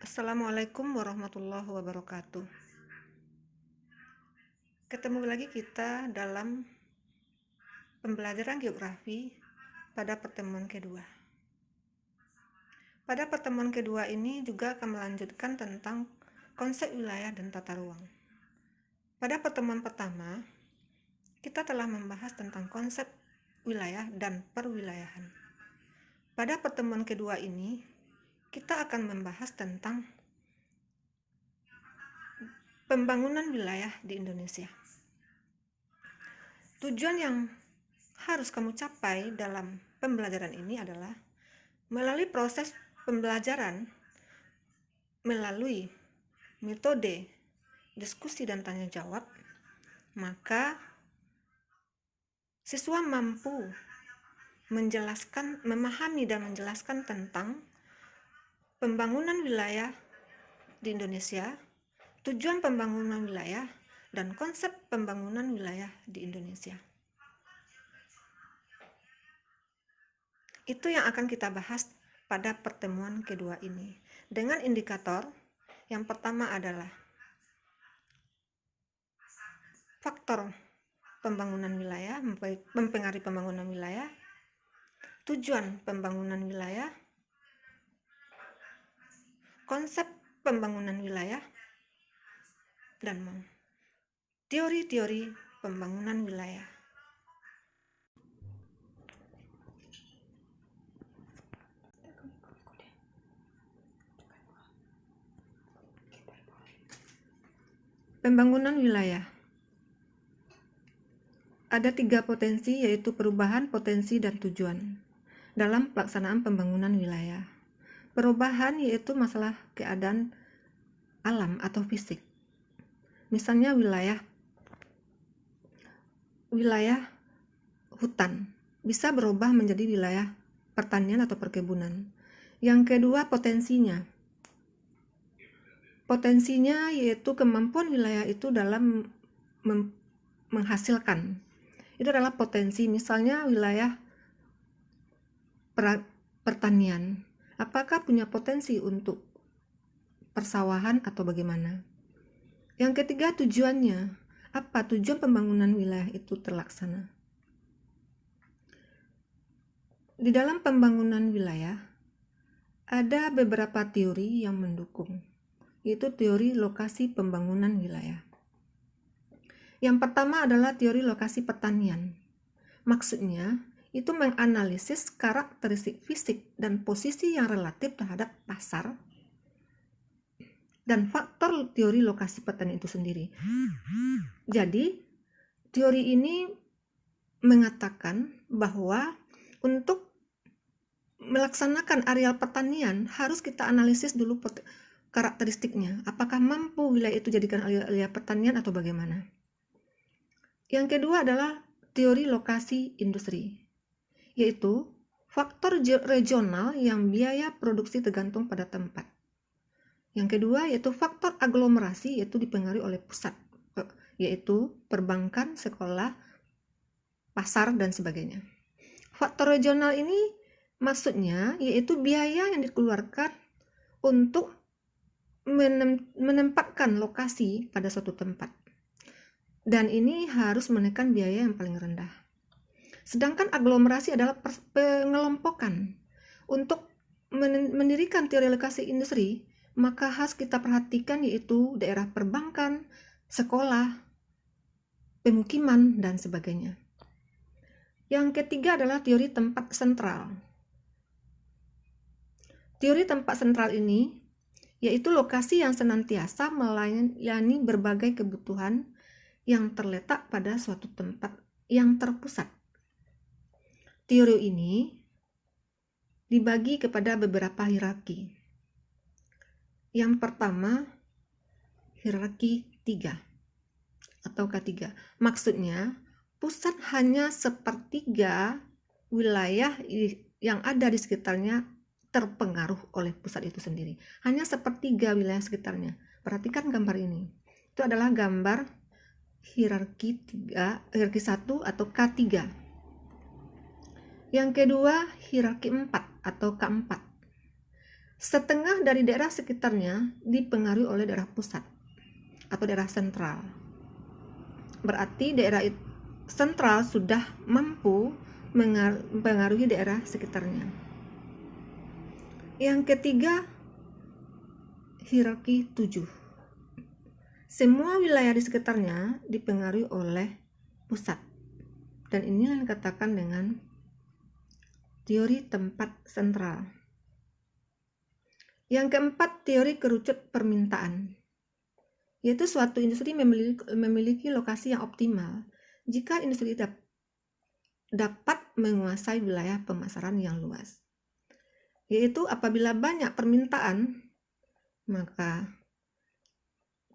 Assalamualaikum warahmatullahi wabarakatuh. Ketemu lagi kita dalam pembelajaran geografi pada pertemuan kedua. Pada pertemuan kedua ini juga akan melanjutkan tentang konsep wilayah dan tata ruang. Pada pertemuan pertama, kita telah membahas tentang konsep wilayah dan perwilayahan. Pada pertemuan kedua ini, kita akan membahas tentang pembangunan wilayah di Indonesia. Tujuan yang harus kamu capai dalam pembelajaran ini adalah melalui proses pembelajaran, melalui metode diskusi dan tanya jawab, maka siswa mampu menjelaskan, memahami dan menjelaskan tentang pembangunan wilayah di Indonesia, tujuan pembangunan wilayah, dan konsep pembangunan wilayah di Indonesia. Itu yang akan kita bahas pada pertemuan kedua ini. Dengan indikator, yang pertama adalah faktor pembangunan wilayah, mempengaruhi pembangunan wilayah, tujuan pembangunan wilayah, konsep pembangunan wilayah, dan teori-teori pembangunan wilayah. Pembangunan wilayah. Ada 3 potensi, yaitu perubahan, potensi, dan tujuan dalam pelaksanaan pembangunan wilayah. Perubahan yaitu masalah keadaan alam atau fisik. Misalnya wilayah hutan bisa berubah menjadi wilayah pertanian atau perkebunan. Yang kedua, potensinya yaitu kemampuan wilayah itu dalam menghasilkan. Itu adalah potensi, misalnya wilayah pertanian. Apakah punya potensi untuk persawahan atau bagaimana? Yang ketiga, tujuannya. Apa tujuan pembangunan wilayah itu terlaksana? Di dalam pembangunan wilayah, ada beberapa teori yang mendukung, yaitu teori lokasi pembangunan wilayah. Yang pertama adalah teori lokasi pertanian. Maksudnya, itu menganalisis karakteristik fisik dan posisi yang relatif terhadap pasar dan faktor teori lokasi pertanian itu sendiri. Jadi, teori ini mengatakan bahwa untuk melaksanakan areal pertanian harus kita analisis dulu karakteristiknya. Apakah mampu wilayah itu jadikan area pertanian atau bagaimana? Yang kedua adalah teori lokasi industri, yaitu faktor regional yang biaya produksi tergantung pada tempat. Yang kedua yaitu faktor aglomerasi, yaitu dipengaruhi oleh pusat, yaitu perbankan, sekolah, pasar, dan sebagainya. Faktor regional ini maksudnya yaitu biaya yang dikeluarkan untuk menempatkan lokasi pada suatu tempat. Dan ini harus menekan biaya yang paling rendah. Sedangkan aglomerasi adalah pengelompokan. Untuk mendirikan teori lokasi industri, maka harus kita perhatikan yaitu daerah perbankan, sekolah, pemukiman, dan sebagainya. Yang ketiga adalah teori tempat sentral. Teori tempat sentral ini yaitu lokasi yang senantiasa melayani berbagai kebutuhan yang terletak pada suatu tempat yang terpusat. Teori ini dibagi kepada beberapa hierarki. Yang pertama, hierarki 3 atau K3. Maksudnya, pusat hanya sepertiga wilayah yang ada di sekitarnya terpengaruh oleh pusat itu sendiri. Hanya sepertiga wilayah sekitarnya. Perhatikan gambar ini. Itu adalah gambar hierarki 1 atau K3. Yang kedua, hierarki 4 atau K4. setengah dari daerah sekitarnya dipengaruhi oleh daerah pusat atau daerah sentral. Berarti daerah sentral sudah mampu mempengaruhi daerah sekitarnya. Yang ketiga, hierarki 7. Semua wilayah di sekitarnya dipengaruhi oleh pusat. Dan ini yang dikatakan dengan teori tempat sentral. Yang keempat, teori kerucut permintaan. Yaitu suatu industri memiliki lokasi yang optimal jika industri dapat menguasai wilayah pemasaran yang luas. Yaitu apabila banyak permintaan, maka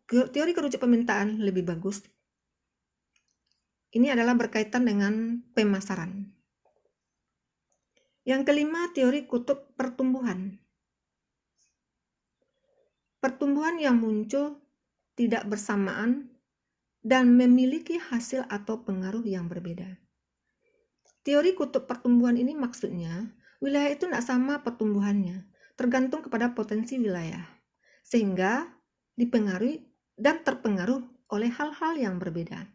teori kerucut permintaan lebih bagus. Ini adalah berkaitan dengan pemasaran. Yang kelima, teori kutub pertumbuhan. Pertumbuhan yang muncul tidak bersamaan dan memiliki hasil atau pengaruh yang berbeda. Teori kutub pertumbuhan ini maksudnya wilayah itu tidak sama pertumbuhannya, tergantung kepada potensi wilayah, sehingga dipengaruhi dan terpengaruh oleh hal-hal yang berbeda.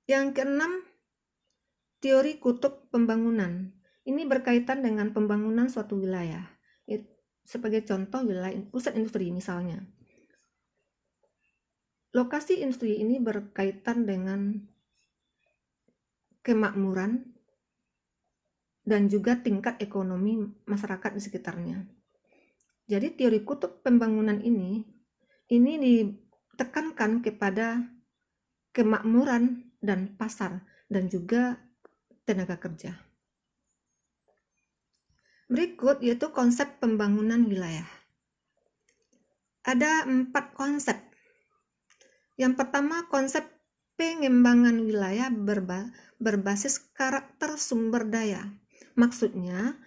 Yang keenam, teori kutub pembangunan. Ini berkaitan dengan pembangunan suatu wilayah. Sebagai contoh, wilayah pusat industri misalnya. Lokasi industri ini berkaitan dengan kemakmuran dan juga tingkat ekonomi masyarakat di sekitarnya. Jadi teori kutub pembangunan ini ditekankan kepada kemakmuran dan pasar dan juga tenaga kerja. Berikut yaitu konsep pembangunan wilayah. Ada 4 konsep. Yang pertama, konsep pengembangan wilayah berbasis karakter sumber daya. Maksudnya,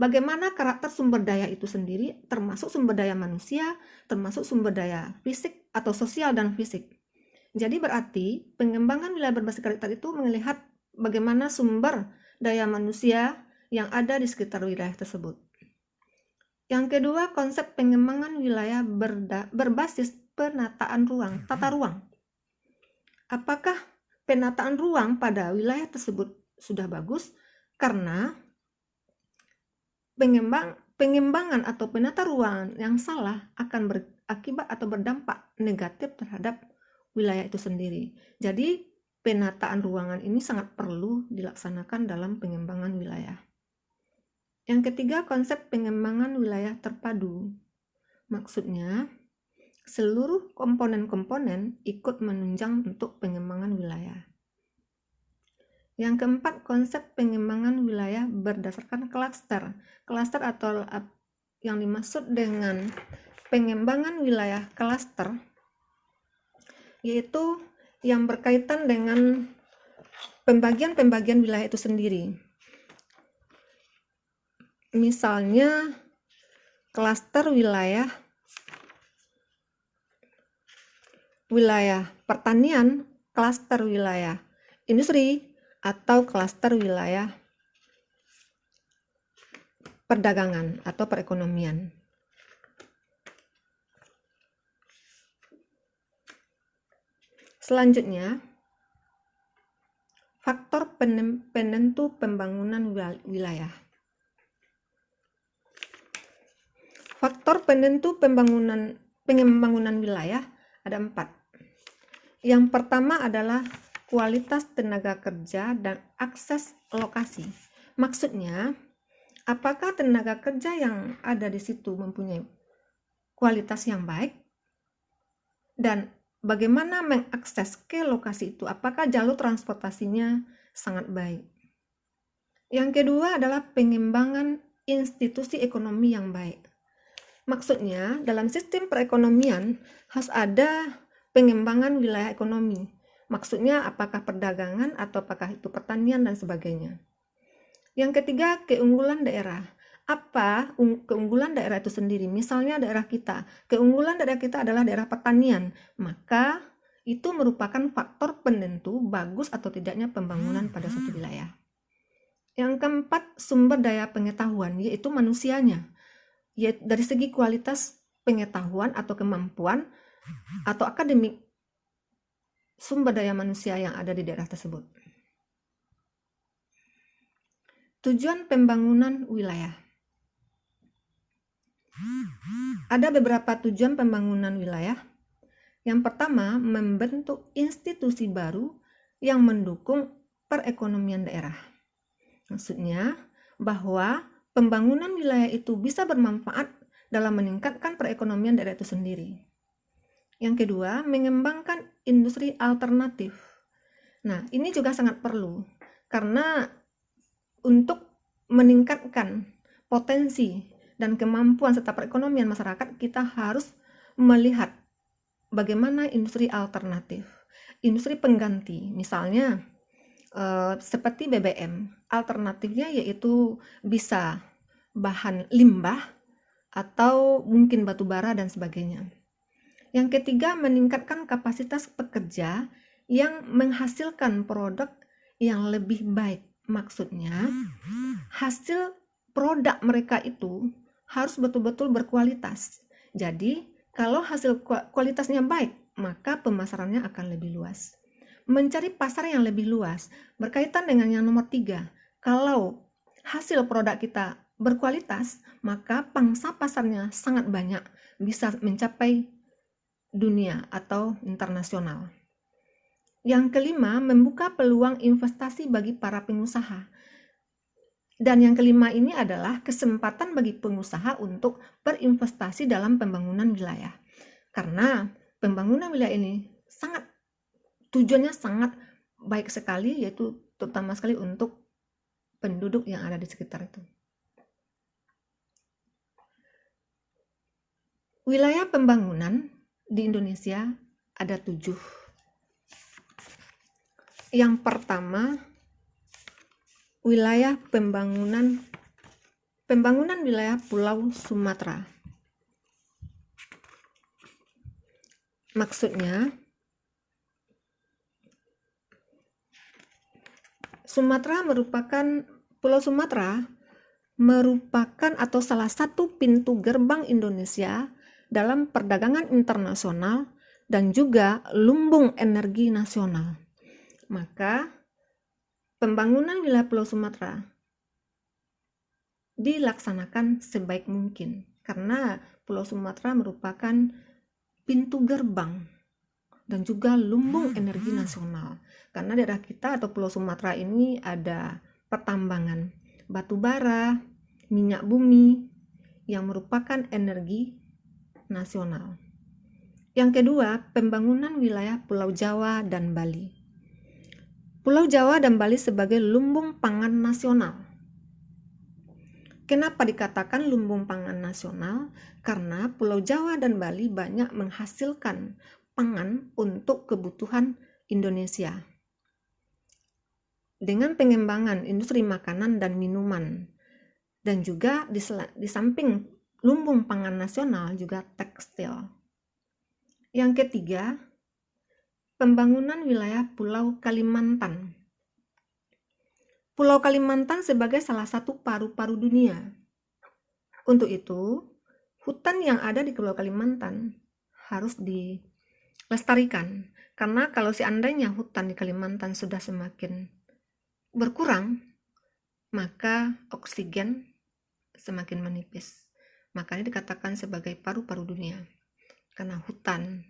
bagaimana karakter sumber daya itu sendiri, termasuk sumber daya manusia, termasuk sumber daya fisik atau sosial dan fisik. Jadi berarti pengembangan wilayah berbasis karakter itu melihat bagaimana sumber daya manusia yang ada di sekitar wilayah tersebut. Yang kedua, konsep pengembangan wilayah berbasis penataan ruang, tata ruang. Apakah penataan ruang pada wilayah tersebut sudah bagus? Karena pengembangan atau penata ruang yang salah akan berakibat atau berdampak negatif terhadap wilayah itu sendiri. Jadi penataan ruangan ini sangat perlu dilaksanakan dalam pengembangan wilayah. Yang ketiga, konsep pengembangan wilayah terpadu. Maksudnya, seluruh komponen-komponen ikut menunjang untuk pengembangan wilayah. Yang keempat, konsep pengembangan wilayah berdasarkan klaster. Klaster atau yang dimaksud dengan pengembangan wilayah klaster yaitu yang berkaitan dengan pembagian-pembagian wilayah itu sendiri. Misalnya klaster wilayah pertanian, klaster wilayah industri, atau klaster wilayah perdagangan atau perekonomian. Selanjutnya, faktor penentu pembangunan wilayah. Faktor penentu pengembangan wilayah ada 4. Yang pertama adalah kualitas tenaga kerja dan akses lokasi. Maksudnya, apakah tenaga kerja yang ada di situ mempunyai kualitas yang baik? Dan bagaimana mengakses ke lokasi itu? Apakah jalur transportasinya sangat baik? Yang kedua adalah pengembangan institusi ekonomi yang baik. Maksudnya, dalam sistem perekonomian harus ada pengembangan wilayah ekonomi. Maksudnya, apakah perdagangan atau apakah itu pertanian dan sebagainya. Yang ketiga, keunggulan daerah. Apa keunggulan daerah itu sendiri? Misalnya daerah kita, keunggulan daerah kita adalah daerah pertanian, maka itu merupakan faktor penentu bagus atau tidaknya pembangunan pada suatu wilayah. Yang keempat, sumber daya pengetahuan, yaitu manusianya. Yaitu dari segi kualitas pengetahuan atau kemampuan atau akademik sumber daya manusia yang ada di daerah tersebut. Tujuan pembangunan wilayah. Ada beberapa tujuan pembangunan wilayah. Yang pertama, membentuk institusi baru yang mendukung perekonomian daerah. Maksudnya bahwa pembangunan wilayah itu bisa bermanfaat dalam meningkatkan perekonomian daerah itu sendiri. Yang kedua, mengembangkan industri alternatif. Nah, ini juga sangat perlu karena untuk meningkatkan potensi dan kemampuan serta perekonomian masyarakat, kita harus melihat bagaimana industri alternatif, industri pengganti, misalnya seperti BBM. Alternatifnya yaitu bisa bahan limbah atau mungkin batu bara dan sebagainya. Yang ketiga, meningkatkan kapasitas pekerja yang menghasilkan produk yang lebih baik. Maksudnya, hasil produk mereka itu harus betul-betul berkualitas. Jadi, kalau hasil kualitasnya baik, maka pemasarannya akan lebih luas. Mencari pasar yang lebih luas berkaitan dengan yang nomor 3. Kalau hasil produk kita berkualitas, maka pangsa pasarnya sangat banyak, bisa mencapai dunia atau internasional. Yang kelima, membuka peluang investasi bagi para pengusaha. Dan yang kelima ini adalah kesempatan bagi pengusaha untuk berinvestasi dalam pembangunan wilayah. Karena pembangunan wilayah ini tujuannya sangat baik sekali, yaitu terutama sekali untuk penduduk yang ada di sekitar itu. Wilayah pembangunan di Indonesia ada 7. Yang pertama, wilayah pembangunan wilayah Pulau Sumatera. Maksudnya, Pulau Sumatera merupakan atau salah satu pintu gerbang Indonesia dalam perdagangan internasional dan juga lumbung energi nasional. Maka pembangunan wilayah Pulau Sumatera dilaksanakan sebaik mungkin karena Pulau Sumatera merupakan pintu gerbang dan juga lumbung energi nasional. Karena daerah kita atau Pulau Sumatera ini ada pertambangan batu bara, minyak bumi yang merupakan energi nasional. Yang kedua, pembangunan wilayah Pulau Jawa dan Bali. Pulau Jawa dan Bali sebagai lumbung pangan nasional. Kenapa dikatakan lumbung pangan nasional? Karena Pulau Jawa dan Bali banyak menghasilkan pangan untuk kebutuhan Indonesia. Dengan pengembangan industri makanan dan minuman, dan juga di samping lumbung pangan nasional juga tekstil. Yang ketiga, pembangunan wilayah Pulau Kalimantan. Pulau Kalimantan sebagai salah satu paru-paru dunia. Untuk itu, hutan yang ada di Pulau Kalimantan harus dilestarikan. Karena kalau seandainya hutan di Kalimantan sudah semakin berkurang, maka oksigen semakin menipis. Makanya dikatakan sebagai paru-paru dunia. Karena hutan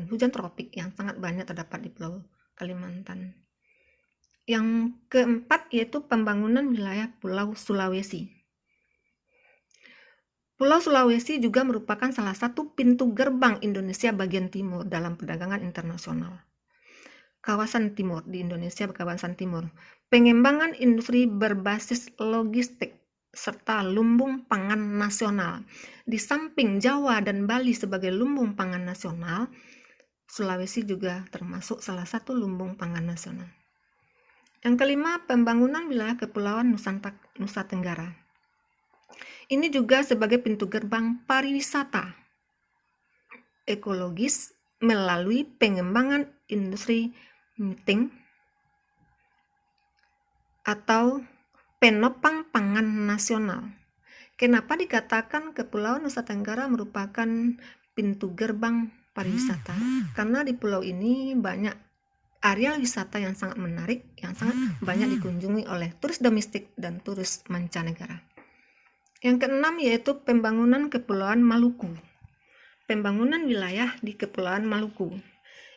hujan tropik yang sangat banyak terdapat di Pulau Kalimantan. Yang keempat yaitu pembangunan wilayah Pulau Sulawesi. Pulau Sulawesi juga merupakan salah satu pintu gerbang Indonesia bagian timur dalam perdagangan internasional. Kawasan timur di Indonesia, kawasan timur. Pengembangan industri berbasis logistik serta lumbung pangan nasional. Di samping Jawa dan Bali sebagai lumbung pangan nasional, Sulawesi juga termasuk salah satu lumbung pangan nasional. Yang kelima, pembangunan wilayah Kepulauan Nusa Tenggara. Ini juga sebagai pintu gerbang pariwisata ekologis melalui pengembangan industri meeting atau penopang pangan nasional. Kenapa dikatakan Kepulauan Nusa Tenggara merupakan pintu gerbang pariwisata? Karena di pulau ini banyak area wisata yang sangat menarik, yang sangat banyak dikunjungi oleh turis domestik dan turis mancanegara. Yang keenam yaitu pembangunan Kepulauan Maluku. Pembangunan wilayah di Kepulauan Maluku,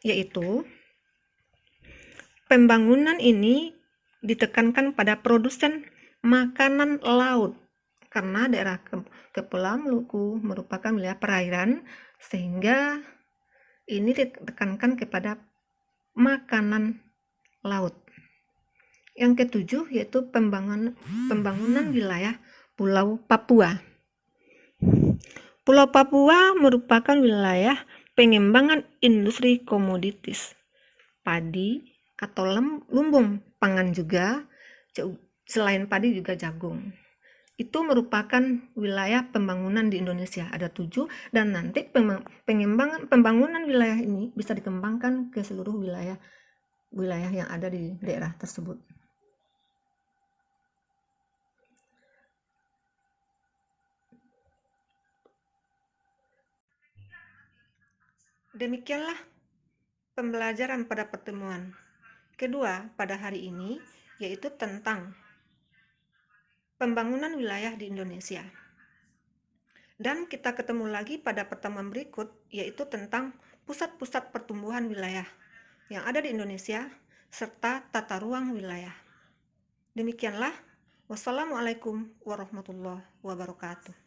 yaitu pembangunan ini ditekankan pada produsen makanan laut, karena daerah Kepulauan Maluku merupakan wilayah perairan, sehingga ini ditekankan kepada makanan laut. Yang ketujuh yaitu pembangunan wilayah Pulau Papua. Pulau Papua merupakan wilayah pengembangan industri komoditis, padi atau lumbung pangan juga, selain padi juga jagung. Itu merupakan wilayah pembangunan di Indonesia, ada 7, dan nanti pembangunan wilayah ini bisa dikembangkan ke seluruh wilayah yang ada di daerah tersebut. Demikianlah pembelajaran pada pertemuan kedua pada hari ini, yaitu tentang pembangunan wilayah di Indonesia. Dan kita ketemu lagi pada pertemuan berikut, yaitu tentang pusat-pusat pertumbuhan wilayah yang ada di Indonesia serta tata ruang wilayah. Demikianlah. Wassalamualaikum warahmatullahi wabarakatuh.